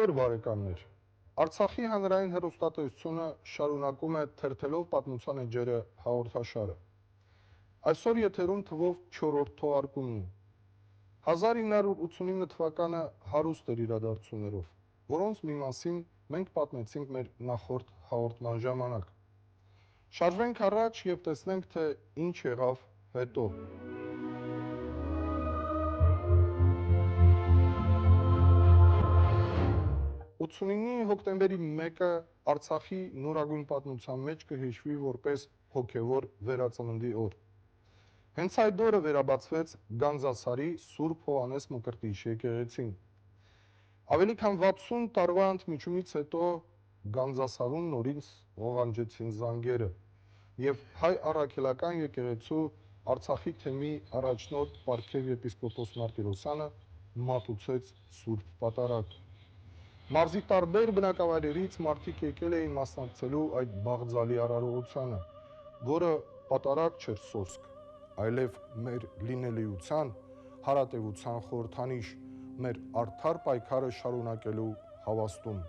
օր բարեկամներ, Արցախի հանրային հեռուստատեսությունը շարունակում է թերթելով պատմության էջերը հաղորդաշարը։ Այսօր եթերում թվով 4-րդ թողարկումն է։ 1989 թվականը հարուստ էր իրադարձություններով, որոնց մի մասին մենք պատմեցինք մեր նախորդ հաղորդման ժամանակ։ Շարժվենք առաջ և տեսնենք, թե ինչ եղավ հետո։ 89-ի հոկտեմբերի 1-ը Արցախի նորագույն պատմության մեջ կհիշվի որպես հոգևոր վերածննդի օր։ Հենց այդ օրը վերաբացվեց Գանձասարի Սուրբ Հովհաննես Մկրտիչ եկեղեցին։ Ավելի քան 60 տարվա ընդմիջումից հետո Գանձասարում նորից ղողանջեցին զանգերը, և հայ առաքելական եկեղեցու Արցախի թեմի առաջնորդ պարգև եպիսկոպոս Մարտիրոսյանը մատուցեց Սուրբ Պատարագ։ Մարզի տարբեր բնակավայրերից մարդիկ եկել էին մասնակցելու այդ բաղձալի արարողությանը, որը պատարագ չէր սոսկ, այլև մեր լինելիության, հարատևության խորհրդանիշ, մեր արդար պայքարը շարունակելու հավաստում։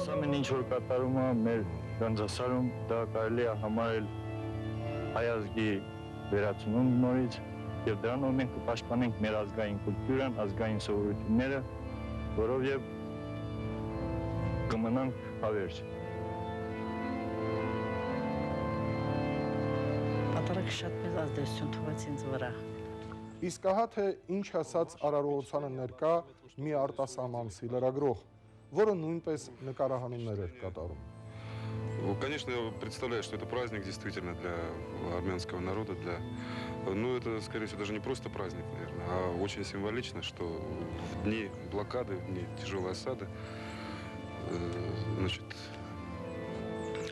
Ամեն ինչ որ կատարում է մեր Գանձասարում, դա կարելի է համարել հայ ազգի վերածնունդ նորից, եւ դրանով մենք կպաշտպանենք մեր ազգային կուլտուրան, ազգային սովորությունները, որով եւ կմնանք հավերժ։ Պատարագը շատ մեծ ազդեցություն թողեց ինձ վրա։ Իսկ ահա թե ինչ ասաց արարողությանը ներկա մի արտասահմանցի լրագրող, որը նույնպես նկարահանումներ էր կատարում։ Конечно, я представляю, что это праздник действительно для армянского народа, но это, скорее всего, даже не просто праздник, наверное, а очень символично, что в дни блокады, в дни тяжелой осады, значит,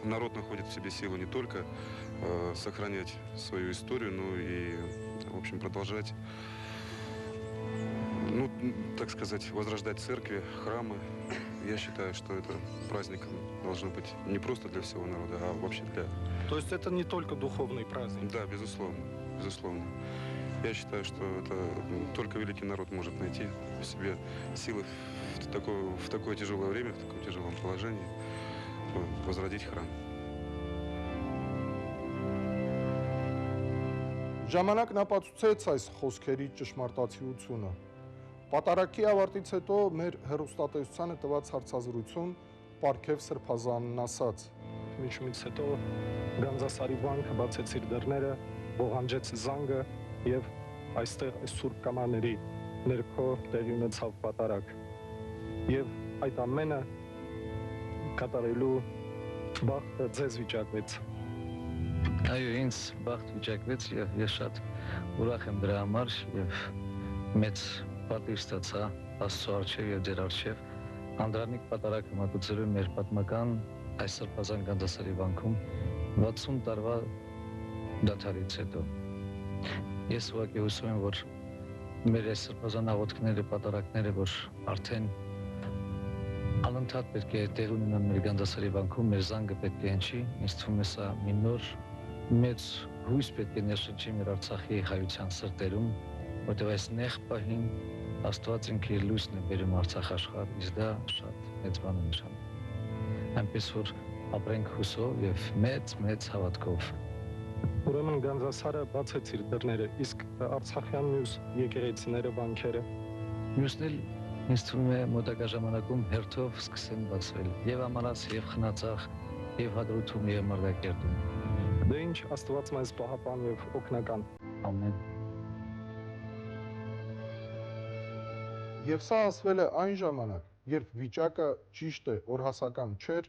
народ находит в себе силу не только сохранять свою историю, но и, в общем, продолжать, ну, так сказать, возрождать церкви, храмы. Я считаю, что это праздником должно быть не просто для всего народа, а вообще для... То есть это не только духовный праздник? Да, безусловно, безусловно. Я считаю, что это только великий народ может найти в себе силы в такое тяжелое время, в таком тяжелом положении, возродить храм. Ժամանակն ապացուցեց այս խոսքերի ճշմարտացիությունը։ Պատարագի ավարտից հետո մեր հեռուստատեսությանը տված հարցազրույցում Պարգև Սրբազանն ասաց. Միջումից հետո Գանձասարի վանքը բացեց իր դռները, ողանջեց զանգը եւ այստեղ այս սուրբ կամաների ներքո տեղի ունեցավ պատարագ։ Եվ այդ ամենը կատարելու բախտը ձեզ վիճակվեց։ Այո, ինձ բախտ վիճակվեց եւ ես շատ ուրախ եմ դրա համար եւ մեծ պատիվ ստացա Աստծո առջև եւ ձեր առջև Անդրանիկ պատարագը մատուցելու մեր պատմական այս Սրբազան Գանձասարի վանքում 60 տարվա դադարից հետո։ Ես ուղղակի հուսում եմ, որ մեր այս Սրբազան աղոթքները, պատարագները, որ արդեն անընդհատ պետք է տեղ ունենան մեր Գանձասարի վանքում, մեր զանգը պետք է հնչի, ինձ թվում է սա մի նոր մեծ հույս պետք է ներշնչի մեր Արցախի հայության սրտերում, որտեղ այս նեղ պահին Աստված ինքը իր լույսն է բերում Արցախ աշխարհ, իսկ դա շատ մեծ բան է նշանակում։ Այնպես որ ապրենք հուսով եւ մեծ հավատքով։ Ուրեմն Գանձասարը բացեց իր դռները, իսկ Արցախյան մյուս եկեղեցիները, վանքերը Մյուսն էլ ինձ թվում է մոտակա ժամանակում հերթով սկսեն բացվել եւ Ամալաց եւ Խնածախ եւ Հադրութում եւ Մարտակերտում։ Դե ինչ Աստված մեզ պահապան եւ օգնական։ Ամեն։ Եվ սա ասվել է այն ժամանակ, երբ վիճակը ճիշտ է օրհասական չէր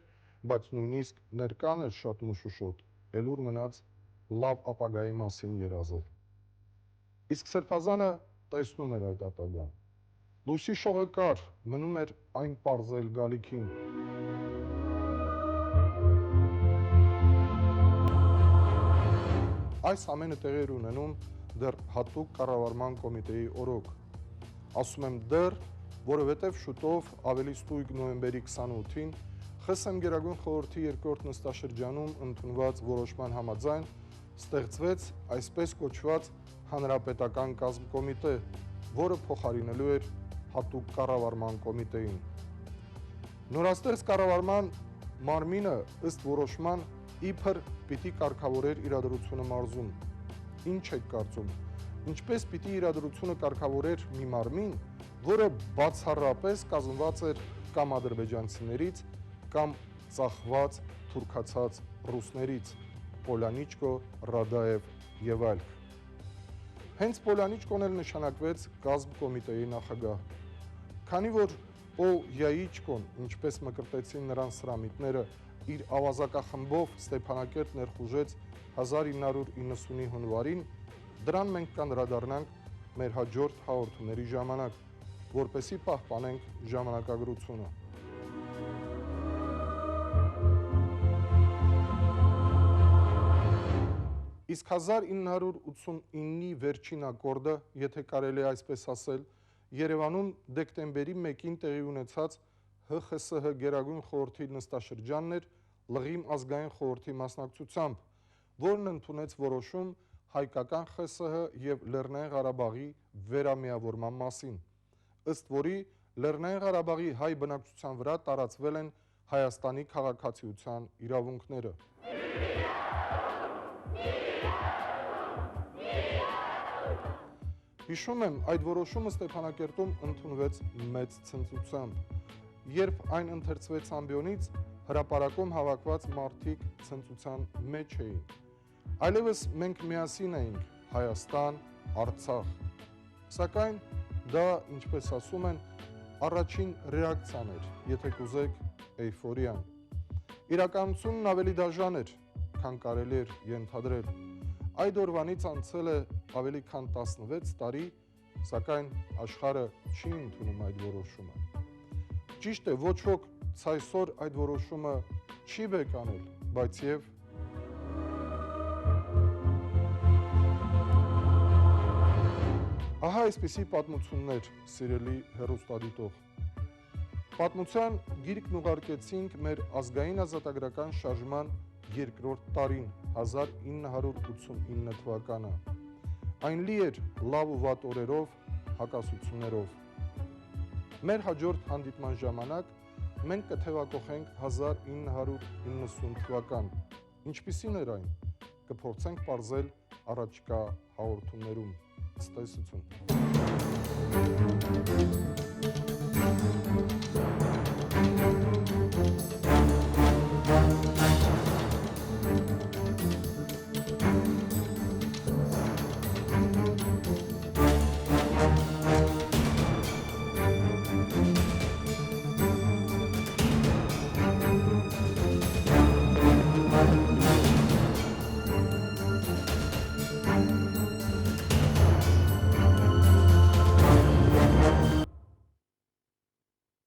բայց նույնիսկ ներկան էր շատ մշուշոտ, ելուր մնաց լավ ապագայի մասին երազել։ Իսկ Սրբազանը տեսնում էր այդ ապագան։ Լույսի շողը կար, մնում էր այն պարզել գալիքին։ Այս ամենը տեղի էր ունենում դեռ հատուկ կառավարման կոմիտեի օրոք։ Ասում եմ դեռ, որովհետև շուտով ավելի ստույգ նոյեմբերի 28-ին ԽՍՀՄ Գերագույն խորհրդի երկրորդ նստաշրջանում ընդունված որոշման համաձայն ստեղծվեց այսպես կոչված Հանրապետական կազմկոմիտե, որը փոխարինելու էր հատուկ կառավարման կոմիտեին։ Նորաստեղծ կառավարման մարմինը ըստ որոշման իբր պիտի կարգավորեր իրադրությունը մարզում։ Ինչ եք կարծում, ինչպես պիտի իրադրությունը կարգավորեր մի մարմին, որը բացառապես կազմված էր կամ ադրբեջանցիներից, կամ ծախված թուրքացած ռուսներից, Պոլյանիչկո, Ռադաև եւ այլք։ Հենց Պոլյանիչկոն էլ նշանակվեց կազմկոմիտեի նախագահ։ Քանի որ Օ-Յայիչկոն, ինչպես մկրտեցին նրան սրամիտները, իր ավազակախմբով Ստեփանակերտ ներխուժեց 1990-ի հունվարին, դրան մենք կանդրադառնանք մեր հաջորդ հաղորդումների ժամանակ, որպեսզի պահպանենք ժամանակագրությունը։ Իսկ 1989-ի վերջին ակորդը, եթե կարելի է այսպես ասել, Երևանում դեկտեմբերի 1-ին տեղի ունեցած ՀԽՍՀ Գերագույն խորհրդի նստաշրջանն էր Լղիմ ազգային խորհրդի մասնակցությամբ, որն ընդունեց որոշում հայկական ԽՍՀ և Լեռնային Ղարաբաղի վերամիավորման մասին, ըստ որի Լեռնային Ղարաբաղի հայ բնակչության վրա տարածվել են Հայաստանի քաղաքացիության իրավունքները։ Հիշում եմ, այդ որոշումը Ստեփանակերտում ընդունվեց մեծ ցնծությամբ։ Երբ այն ընթերցվեց ամբիոնից, հրապարակում հավաքված մարդիկ ցնծության մեջ էին։ Այլևս մենք միասին էինք Հայաստան, Արցախ։ Սակայն դա, ինչպես ասում են, առաջին ռեակցիան էր, եթե կուզեք, էյֆորիան։ Իրականությունն ավելի դաժան էր, քան կարելի էր ենթադրել։ Այդ օրվանից անցել է ավելի քան 16 տարի, սակայն աշխարհը չի ընդունում այդ որոշումը։ Ճիշտ է, ոչ ոք ցայսօր այդ որոշումը չի բեկանել, բայց եւ ահա այսպիսի պատմություններ, սիրելի հեռուստադիտող։ Պատմության գիրկն ուղարկեցինք մեր ազգային ազատագրական շարժման երկրորդ տարին, 1989 թվականը։ Այն լի էր լավ ու վատ օրերով, հակասություններով։ Մեր հաջորդ հանդիպման ժամանակ մենք կթևակողենք 1990 թվական։ Ինչպիսին էր այն, կփորձենք պարզել առաջիկա հաղորդումներում։ Ցտեսություն։